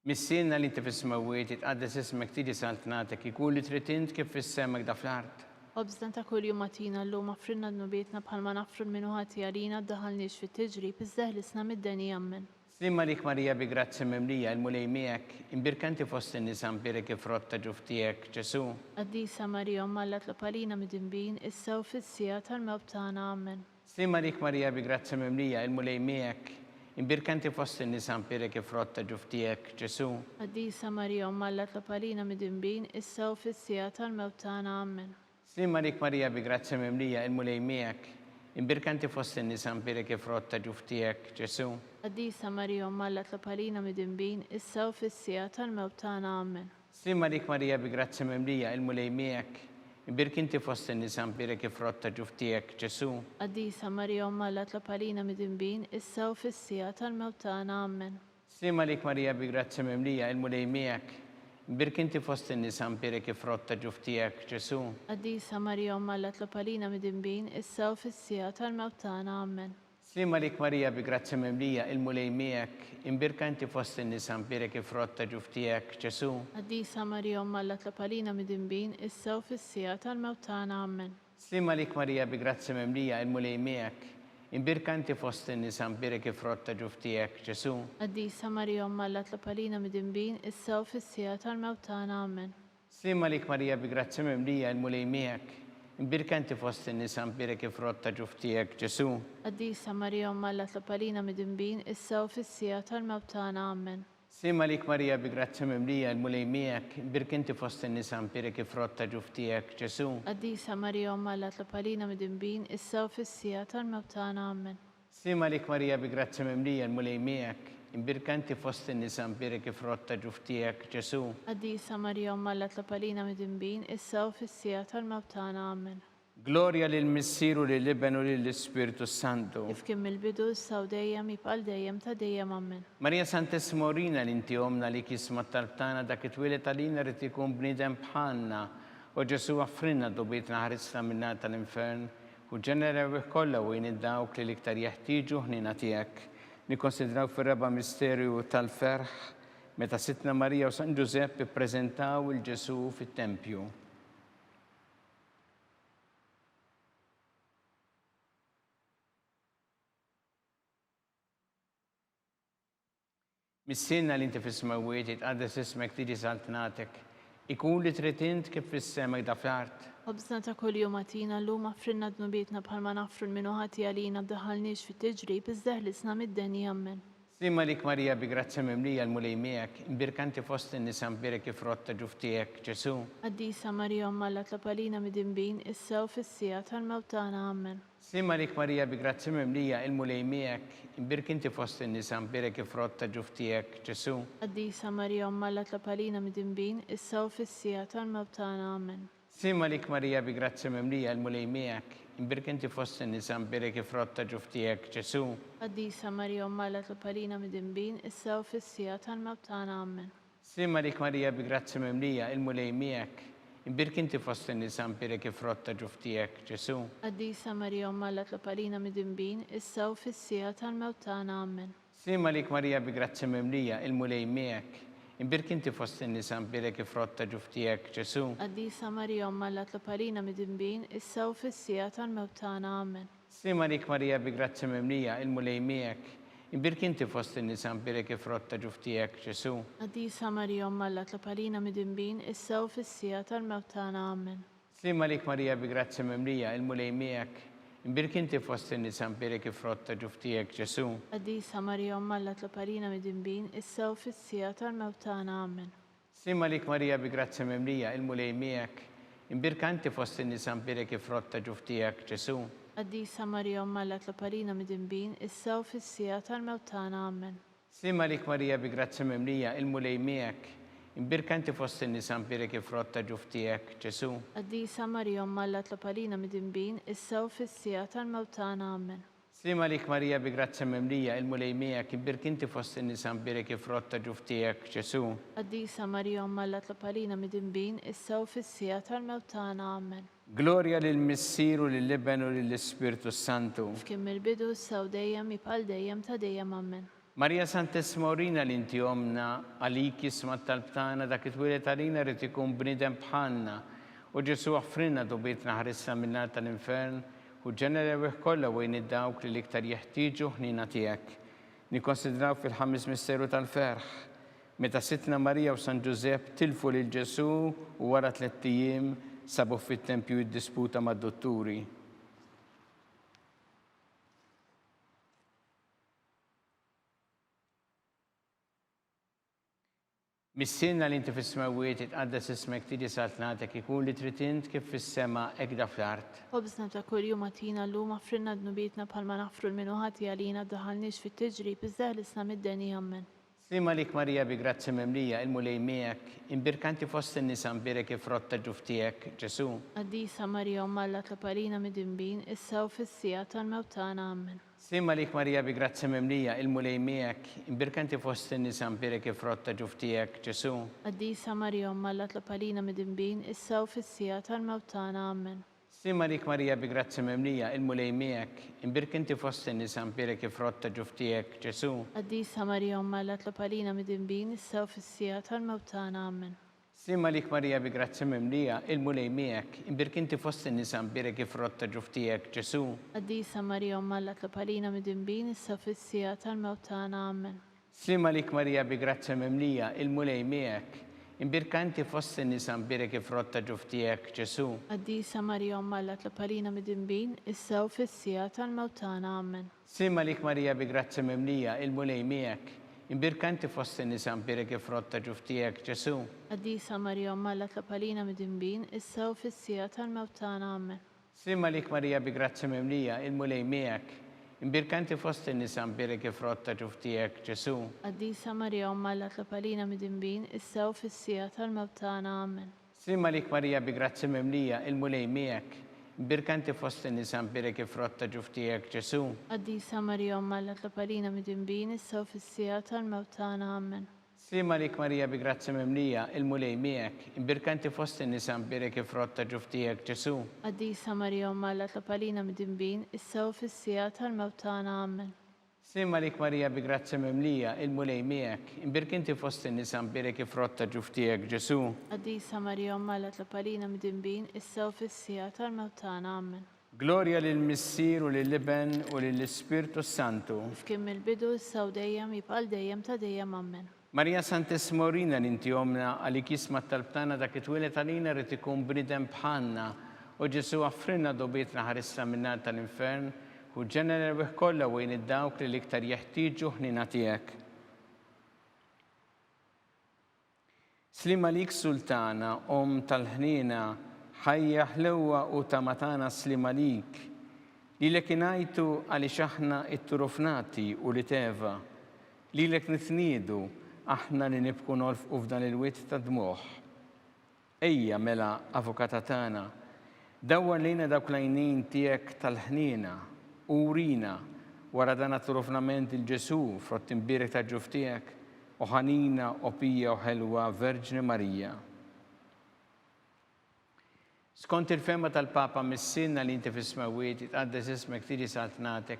Missiena li inti fis-smawiet tqaddes ismek tiġi saltnatek ikun li trid int kif fis-semek da fl-art. Ħobżna ta' kuljum atina llum affrinna dnubietna bħalma nafru l-minuħati għalina daħalniex fit-tiġrib iżdaħlisna mid-deni. Amen. Slimma lik Marija bi grazzi mimlija il-mulej miegħek, imbirkanti fost in-nisa mbirek ifrott ta' ġuf tiegħek, Ġesu. Qaddisa Marija Omma Alla tlopalina mid-dinbin, issa u fis-sija tal-mewt tagħna. Amen. Slimma lik Marija bi grazzi mimlija il-mulej miegħek, imbirkanti fost in-nisa mbirek ifrott ta' ġuf tiegħek, Ġesu. Qaddisa Marija Omma Alla tlopalina mid-dinbin, issa u fis-sija tal-mewt tagħna. Amen. Slimma lik Marija bi grazzi mimlija il-mulej miegħek, imbirkanti fost in-nisa mbirek ifrott ta' ġuf tiegħek, Ġesu. Qaddisa Marija Omma Alla tlopalina mid-dinbin, issa u fis-sija tal-mewt tagħna. Amen. Slimma lik Marija bi grazzi mimlija il-mulej miegħek, imbirkanti fost in-nisa mbirek ifrott ta' ġuf tiegħek, Ġesu. Qaddisa Marija Omma Alla tlopalina mid-dinbin, issa u fis-sija tal-mewt tagħna. Amen. Slimma lik Marija bi grazzi mimlija il-mulej miegħek, imbirkanti fost in-nisa mbirek ifrott ta' ġuf tiegħek, Ġesu. Qaddisa Marija Omma Alla tlopalina mid-dinbin, issa u fis-sija tal-mewt tagħna. Amen. Slimma lik Marija bi grazzi mimlija il-mulej miegħek, imbirkanti fost in-nisa mbirek ifrott ta' ġuf tiegħek, Ġesu. Qaddisa Marija Omma Alla tlopalina mid-dinbin, issa u fis-sija tal-mewt tagħna. Amen. Slimma lik Marija bi grazzi mimlija il-mulej miegħek, imbirkanti fost in-nisa mbirek ifrott ta' ġuf tiegħek, Ġesu. Qaddisa Marija Omma Alla tlopalina mid-dinbin, issa u fis-sija tal-mewt tagħna. Amen. Slimma lik Marija bi grazzi mimlija il-mulej miegħek, imbirkanti fost in-nisa mbirek ifrott ta' ġuf tiegħek, Ġesu. Qaddisa Marija Omma Alla tlopalina mid-dinbin, issa u fis-sija tal-mewt tagħna. Amen. Slimma lik Marija bi grazzi mimlija il-mulej miegħek, imbirkanti fost in-nisa mbirek ifrott ta' ġuf tiegħek, Ġesu. Qaddisa Marija Omma Alla tlopalina mid-dinbin, issa u fis-sija tal-mewt tagħna. Amen. Slimma lik Marija bi grazzi mimlija il-mulej miegħek, imbirkanti fost in-nisa mbirek ifrott ta' ġuf tiegħek, Ġesu. Qaddisa Marija Omma Alla tlopalina mid-dinbin, issa u fis-sija tal-mewt tagħna. Amen. Gloria lill-Missieru lill-Iben u lill-Ispiritu Santu. Kif kien mill-bidu, issa u dejjem, jibqal dejjem ta' dejjem. Amen. Marija Santissima Urina li inti omna li kisma talbtana dak it-twilet għalina rrid ikun bniedem bħalna, u Ġesu għaffrinna dubietna ħarisna minna tal-infern, u ġenera kollha u id-dawk li l-iktar jeħtieġu ħnina tiegħek. Nikkonsidraw fir-raba misterju tal-ferħ meta Sitna Marija u San Giuseppe ppreżentaw il-Ġesu fit-Tempju. Missinna li inti fis-smawiet itqaddes ismek tiġi saltnatek, ikun li trid int kif fis-semek da fl-art. Ħobżna ta' kuljum għatina llum affrinna dnubietna bħalma naffru l-minuħati għalina ddaħħalniex fit-tiġrib iżda ħlisna mid-denja. Amen. Slimma lik Marija bi grazzi mimlija l-mulej miegħek, imbirkanti fost in-nisa mbirek ifrott ta' ġuf tiegħek, Ġesu. Qaddisa Marija Omma Alla tlopalina mid-dinbin, issa u fis-sija tal-mewt tagħna. Amen. Slimma lik Marija bi grazzi mimlija il-mulej miegħek, imbirkanti fost in-nisa mbirek ifrott ta' ġuf tiegħek, Ġesu. Qaddisa Marija Omma Alla tlopalina mid-dinbin, issa u fis-sija tal-mewt tagħna. Amen. Slimma lik Marija bi grazzi mimlija l-mulej miegħek, imbirkanti fost in-nisa mbirek ifrott ta' ġuf tiegħek, Ġesu. Qaddisa Marija Omma Alla tlopalina mid-dinbin, issa u fis-sija tal-mewt tagħna. Amen. Slimma lik Marija bi grazzi mimlija il-mulej miegħek, imbirkanti fost in-nisa mbirek ifrott ta' ġuf tiegħek, Ġesu. Qaddisa Marija Omma Alla tlopalina mid-dinbin, issa u fis-sija tal-mewt tagħna. Amen. Slimma lik Marija bi grazzi mimlija il-mulej miegħek, imbirkanti fost in-nisa mbirek ifrott ta' ġuf tiegħek, Ġesu. Qaddisa Marija Omma Alla tlopalina mid-dinbin, issa u fis-sija tal-mewt tagħna. Amen. Slimma lik Marija bi grazzi mimlija il-mulej miegħek, imbirkanti fost in-nisa mbirek ifrott ta' ġuf tiegħek, Ġesu. Qaddisa Marija Omma Alla tlopalina mid-dinbin, issa u fis-sija tal-mewt tagħna. Amen. Slimma lik Marija bi grazzi mimlija il-mulej miegħek, imbirkanti fost in-nisa mbirek ifrott ta' ġuf tiegħek, Ġesu. Qaddisa Marija Omma Alla tlopalina mid-dinbin, issa u fis-sija tal-mewt tagħna. Amen. Slimma lik Marija bi grazzi mimlija il-mulej miegħek, imbirkanti fost in-nisa mbirek ifrott ta' ġuf tiegħek, Ġesu. Qaddisa Marija Omma Alla tlopalina mid-dinbin, issa u fis-sija tal-mewt tagħna. Amen. Slimma lik Marija bi grazzi mimlija il-mulej miegħek, imbirkanti fost in-nisa mbirek ifrott ta' ġuf tiegħek, Ġesu. Qaddisa Marija Omma Alla tlopalina mid-dinbin, issa u fis-sija tal-mewt tagħna. Amen. Slimma lik Marija bi grazzi mimlija il-mulej miegħek, imbirkanti fost in-nisa mbirek ifrott ta' ġuf tiegħek, Ġesu. Qaddisa Marija Omma Alla tlopalina mid-dinbin, issa u fis-sija tal-mewt tagħna. Amen. Gloria lill-Missieru lill-Iben u lill-Ispiritu Santu. Kif kien mill-bidu, issa u dejjem, jibqal dejjem ta' dejjem. Amen. Marija Santissima Urina li inti omna għalik jisma talbtana dak it-twilet għalina rrid ikun bniedem bħalna, u Ġesu għaffrinna dubietna ħarisna minna tal-infern, u ġenera kollha u id-dawk li l-iktar jeħtieġu ħnina tiegħek. Nikkonsidraw fil-ħames misteru tal-ferħ meta Sitna Marija u San Giuseppe tilfu lil Ġesu u wara 3 ijiem sabu fit-tempju jiddisputa mad-dotturi. Missinna li inti fis-smawiet itqaddes ismek tiġi saltnatek ikun li trid int kif fis-sema hekk da fl-art. Ħobżna ta' kuljum għatina llum affrinna dnubietna bħalma naħfru l-minuħati għalina daħalniex fit-tiġrib iżda ħlisna mid-deni ammen. Slima lik Marija bi grazzi memlija il-mulej miegħek, imbirkanti fost in-nisa mbirek ifrotta ġuftijek Ġesu. Qaddisa Marija Umm Alla tlapalina mid-dinbin issa u fis-sija tal-mewt tagħna ammen. Slima lik Marija bi grazzi memlija il-mulej miegħek, imbirkanti fost in-nisa mbirek ifrotta ġuftijek Ġesu. Qaddisa Marija Umm Alla tlapalina mid-dinbin issa u fis-sija tal-mewt tagħna ammen. Slima lik Marija bi grazzi memlija il-mulej miegħek, imbirkanti fost in-nisa mbirek ifrotta ġuftijek Ġesu. Qaddisa Marija Umm Alla tlapalina mid-dinbin issa u fis-sija tal-mewt tagħna ammen. Slima lik Marija bi grazzi memlija il-mulej miegħek, imbirkanti fost in-nisa mbirek ifrotta ġuftijek Ġesu. Qaddisa Marija Umm Alla tlapalina mid-dinbin issa u fis-sija tal-mewt tagħna ammen. Slima lik Marija bi grazzi memlija il-mulej miegħek, imbirkanti fost in-nisa mbirek ifrotta ġuftijek Ġesu. Qaddisa Marija Umm Alla tlapalina mid-dinbin issa u fis-sija tal-mewt tagħna ammen. Slima lik Marija bi grazzi memlija il-mulej miegħek, imbirkanti fost in-nisa mbirek ifrotta ġuftijek Ġesu. Qaddisa Marija Umm Alla tlapalina mid-dinbin issa u fis-sija tal-mewt tagħna ammen. Slima lik Marija bi grazzi memlija il-mulej miegħek, imbirkanti fost in-nisa mbirek ifrotta ġuftijek Ġesu. Qaddisa Marija Umm Alla tlapalina mid-dinbin issa u fis-sija tal-mewt tagħna ammen. Slima lik Marija bi grazzi memlija il-mulej miegħek, imbirkanti fost in-nisa mbirek ifrotta ġuftijek Ġesu. Qaddisa Marija Umm Alla tlapalina mid-dinbin issa u fis-sija tal-mewt tagħna ammen. Slima lik Marija bi grazzi memlija il-mulej miegħek, imbirkanti fost in-nisa mbirek ifrotta ġuftijek Ġesu. Qaddisa Marija Umm Alla tlapalina mid-dinbin issa u fis-sija tal-mewt tagħna ammen. Slima lik Marija bi grazzi memlija il-mulej miegħek, imbirkanti fost in-nisa mbirek ifrotta ġuftijek Ġesu. Qaddisa Marija Umm Alla tlapalina mid-dinbin issa u fis-sija tal-mewt tagħna ammen. Glorja lill-Missier u lill-Iben u lill-Ispirtu Santu. Kif mill-bidu issa u dejjem jibqal dejjem ta' dejjem ammen. Marija Santissimorina l-inti omna għalik jisma tal-btana dak it-twilet għalina rrit ikun bnidem bħalna u Ġesu għaffrinna dobietna ħarissa minnar tal-infern u ġenera l-wih kollha wejn id-dawk li l-iktar jeħtieġu ħnina tiegħek. Slima lik Sultana, tal-ħnina, ħajja ħlewwa u tamatana slima lik, li lek inajtu għaliex aħna it-turufnati u li teva, li lek nitniedu aħna li nibku nolfqu f'dan il-wit ta' dmuħ. Ejja mela avukata tagħna, dawwar lejna dawk l-għajnejn tiegħek tal-ħnina u urina wara dan at-turufnament il-Ġesu frott imbirek ta' ġuftijek u ħanina u pija u ħelwa Verġni Marija. Skont il-fema tal-Papa mis-sinna li inti fis-smawiet itqaddes ismek tiġi saltnatek,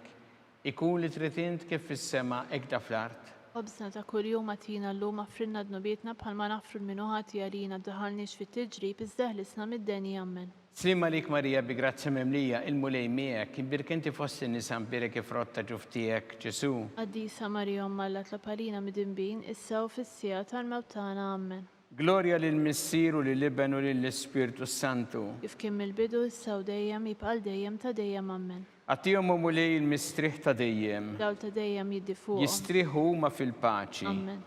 ikun li trid int kif fis-sema hekk da fl-art. Ħobżna ta' kuljum għatina llum affrinna dnubietna bħalma naħfru l-minuħati għalina daħalniex fit-tiġrib iżda ħlisna mid-deni ammen. Slima lik Marija bi grazzi memlija il-mulej miegħek, imbirkanti fost in-nisa mbirek ifrotta ġuftijek Ġesu. Qaddisa Marija Umm Alla tlapalina mid-dinbin issa u fis-sija tal-mewt tagħna ammen. Glorja lill-Missier u lill-Iben u lill-Ispirtu Santu. Kif kien mill-bidu issa u dejjem jibqal dejjem ta' dejjem ammen. Għatihom mulej il-mistriħ ta' dejjem. Dawl ta' dejjem jiddifuqhom. Jistriħu huma fil-paċi. Ammen.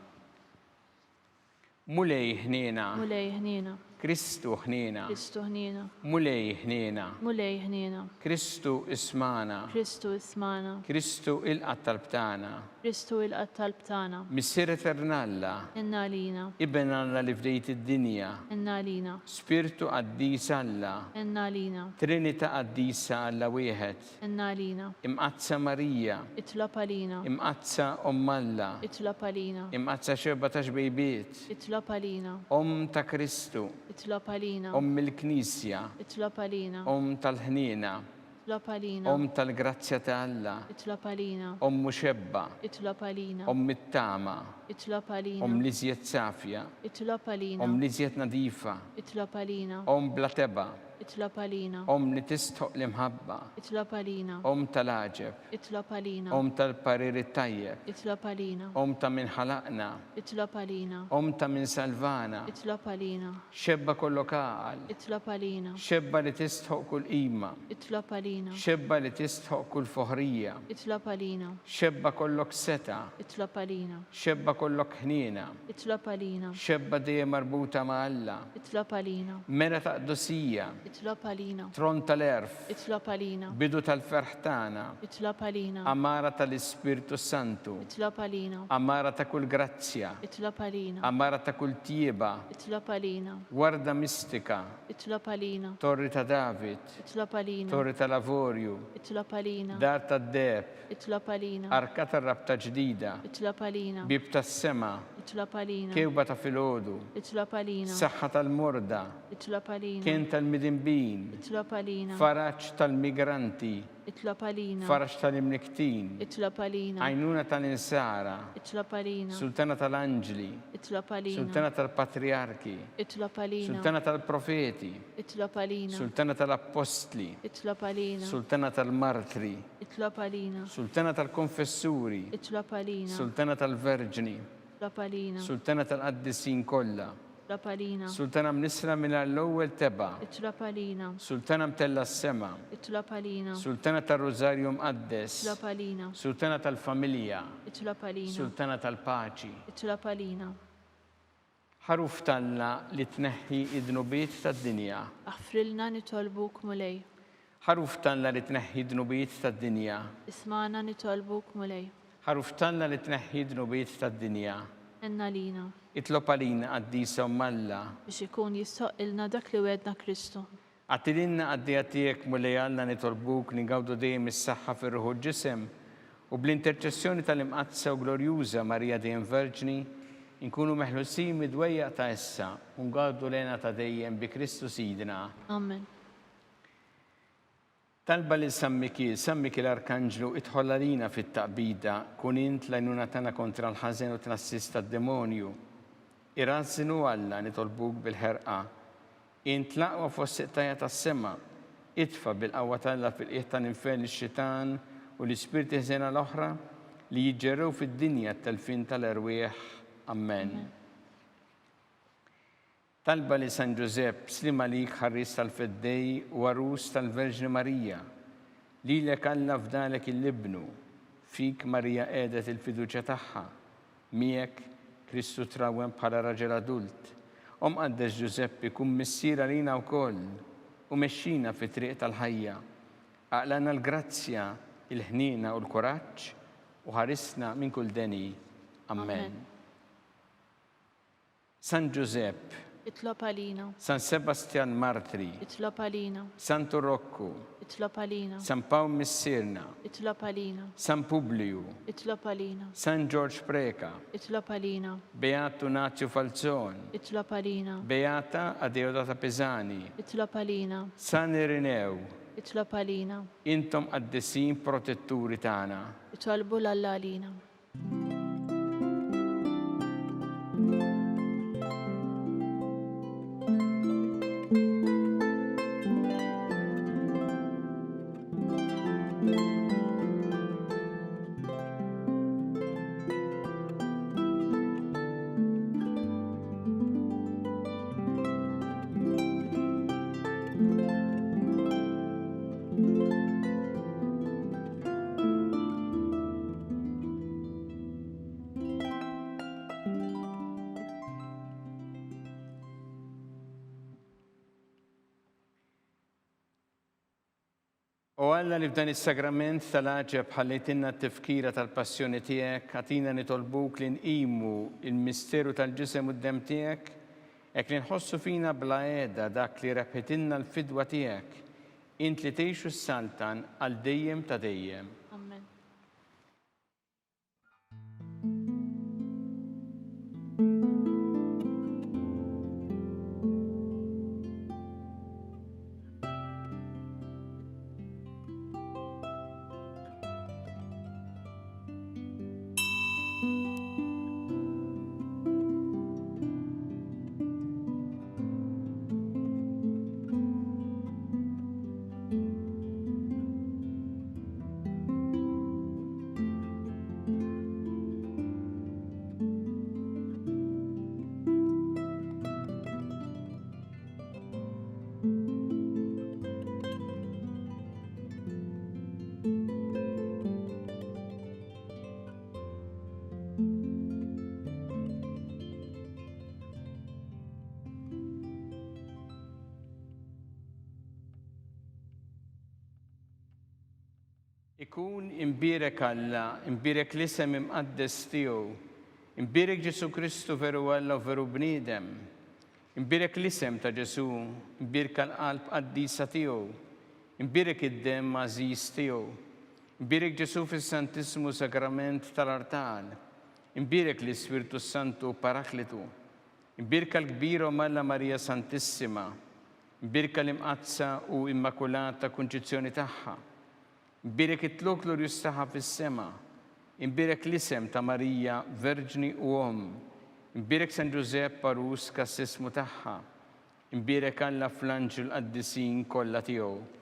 Mulej ħnina. Mulej ħnina. Kristu ħnina. Kristu ħnina. Mulej ħnina. Mulej ħnina. Kristu ismana. Kristu ismana. Kristu il-qatt tal-btana. Kristu il-qatt tal-btana. Missier eternalla. Inna lina. Iben Alla li fdejt id-dinja. Inna lina. Spiritu qaddis Alla. Inna lina. Trinita qaddisa Alla wieħed. Inna lina. Imqazza Marija. Itlob għalina. Imqazza Alla. Itlob għalina. Imqazza 17 bejbiet. Itlob għalina. Ta' Kristu. Itlob għalina. Il-Knisja. Itlob għalina. Tal-ħnina. Itlob għalina. Tal-grazzja ta' Alla. Itlob għalina. Muxebba. Itlob għalina. It-tama. Itlob għalina. Liżjed safja. Itlob għalina. Liżjed nadifa. Itlob għalina. Bla teba. Itlob għalina. li tistħoq l-imħabba, Itlob għalina. tal-aġeb, Itlob għalina. tal-pariri tajjeb, Itlob għalina. ta' min ħalaqna, Itlob għalina. ta' min salvana, Itlob għalina. xebba kollok għal, Itlob għalina. xebba li tistħoq kull qima, Itlob għalina. xebba li tistħoq kull foħrija, Itlob għalina. xebba kollok seta, Itlob għalina. xebba kollok ħnina, Itlob għalina. xebba dejjem marbuta ma' Alla, Itlob għalina. mera ta' qdusija, Itlob għalina. tron tal-erf, Itlob għalina. bidu tal-ferħ tagħna, Itlob għalina. amara tal-Ispirtu Santu, Itlob għalina. amara ta' kull grazzja, Itlob għalina. amara ta' kull tieba, Itlob għalina. warda mistika, Itlob għalina. torri ta' David, Itlob għalina. torri ta' Lavorju, Itlob għalina. dar ta' Deb, Itlob għalina. arka ta' rabta ġdida, Itlob għalina. bib ta' sema, Itlob għalina. kewba ta' filgħodu, Itlob għalina. saħħa tal-morda, Itlob għalina. kien tal-midinbin, Itlob għalina. faraċ tal-migranti, Itlob għalina. faraċ tal-imniktin, Itlob għalina. għajnuna tal-insara, Itlob għalina. sultana tal-anġli, Itlob għalina. sultana tal-patriarki, Itlob għalina. sultana tal-profeti, Itlob għalina. sultana tal-appostli, Itlob għalina. sultana tal-martri, Itlob għalina. sultana tal-konfessuri, Itlob għalina. sultana tal-verġni, Itlob għalina. sultana tal-qaddisin kollha, Itlob għalina. sultana mnisra minn l-ewwel teba, Itlob għalina. sultana mtella s-sema, Itlob għalina. sultana tal-Rożarju mqaddes, Itlob għalina. sultana tal-familja, Itlob għalina. sultana tal-paċi. Itlob għalina. ħaruf talla li tneħħi id-dnubiet tad-dinja. Aħfrilna nitolbuk mulej. ħaruf talla li tneħħi id-dnubiet tad-dinja. Ismana nitolbuk mulej. ħaruf talla li tneħħi id-dnubiet tad-dinja. Enna lina. Itlob għalina qaddisa Alla. Biex ikun jistoqilna dak li wedna Kristu. Għattilinna għaddija tiegħek mulej Alla nitolbuk li ngawdu dejjem is-saħħa fir-ruħu ġisem u bl-interċessjoni tal-imqazza u glorjuża Marija dejjem Verġni inkunu meħlusin mid-dwejjaq ta' issa u ngawdu lena ta' dejjem bi Kristu Sidna. Amen. Talba li Sammiki l-Arkanġlu idħol għalina fit-taqbida kun int l-għajnuna tagħna kontra l-ħażen u tnassista d-demonju. Irażżinu Alla nitolbuk bil-ħerqa. Int l-aqwa fost siqtajja tas-sema. Itfa' bil-qawwa tagħla fil-qiegħ tal-infern ix-xitan u l-ispirti ħżena l-oħra li jiġġerrew fid-dinja t-telfin tal-erwieħ. Amen. Talba li San Giuseppe slima lik ħarris tal-feddej u għarus tal-Verġni Marija. Lilek Alla fdalek il-libnu, fik Marija qiegħdet il-fiduċja tagħha. Miegħek Kristu trawem bħala raġel adult. Qaddes Giuseppe kun missiera lina wkoll u mexxina fi triq tal-ħajja. Aqlana l-grazzja, il-ħnina u l-kuraġġ u ħarisna minn kull deni. Amen. San Giuseppe, Itlob għalina. San Sebastian Martri, Itlob għalina. Santo Rocco, Itlob għalina. San Paul Missirna, Itlob għalina. San Publiu, Itlob għalina. San George Preka, Itlob għalina. Beato Nazio Falzon, Itlob għalina. Beata Adeodata Pesani, Itlob għalina. San Irineu, Itlob għalina. intom qaddisin protetturi tagħna. Itolbu l-Alla għalina. U Alla li f'dan is-sagrament tal-aġeb ħallejtinna t-tifkira tal-passjoni tiegħek, għatina nitolbuk li nqimu il-misteru tal-ġisem u d-dem tiegħek, hekk li nħossu fina bla qiegħda dak li rebħitilna l-fidwa tiegħek, int li tgħixu s-saltan għal dejjem ta' dejjem. Amen. Ikun imbirek Alla, imbirek l-isem imqaddes tiegħu, imbirek Ġesu Kristu veru Alla u veru bniedem, imbirek l-isem ta' Ġesu, imbirek l-qalb qaddisa tiegħu, imbirek id-dem għażiż tiegħu, imbirek Ġesu fis-Santissimu Sakrament tal-Artal, imbirek l-Ispiritu Santu Paraklitu, imbirek l-kbira Malla Marija Santissima, imbirek l-imqazza u immakulata Kunċizzjoni tagħha, imbirek it-tlok glorjus tagħha fis-sema, imbirek l-isem ta' Marija Verġni u Om, imbirek San Giuseppe Parus kas-sismu tagħha, imbirek Alla fl-anġel qaddisin kollha tiegħu.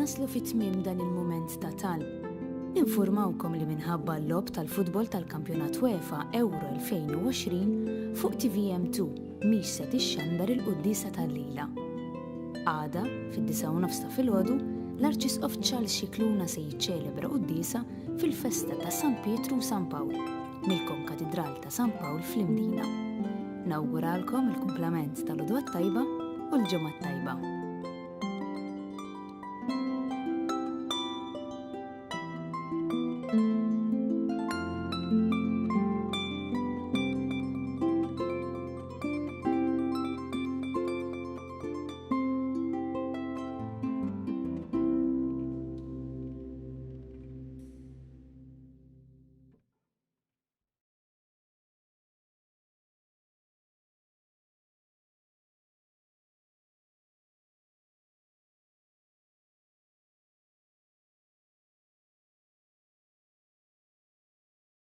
Naslu fit-tmiem dan il-mument ta' talb. Ninfurmawkom li minħabba l-lob tal-futbol tal-Kampjonat UEFA Euro 2020 fuq TVM2 mhix se tixxandar il-qudiesa tal-lila. Għada, fid-9:30 ta' filgħodu, l-Arċisqof Charles Scicluna se jiċċelebra qudiesa fil-festa ta' San Pietru u San Pawl mill-Konkatedral ta' San Pawl fl-Imdina. Nawguralkom il-kumplament tal-Udwa tajba u l-ġimgħa tajba.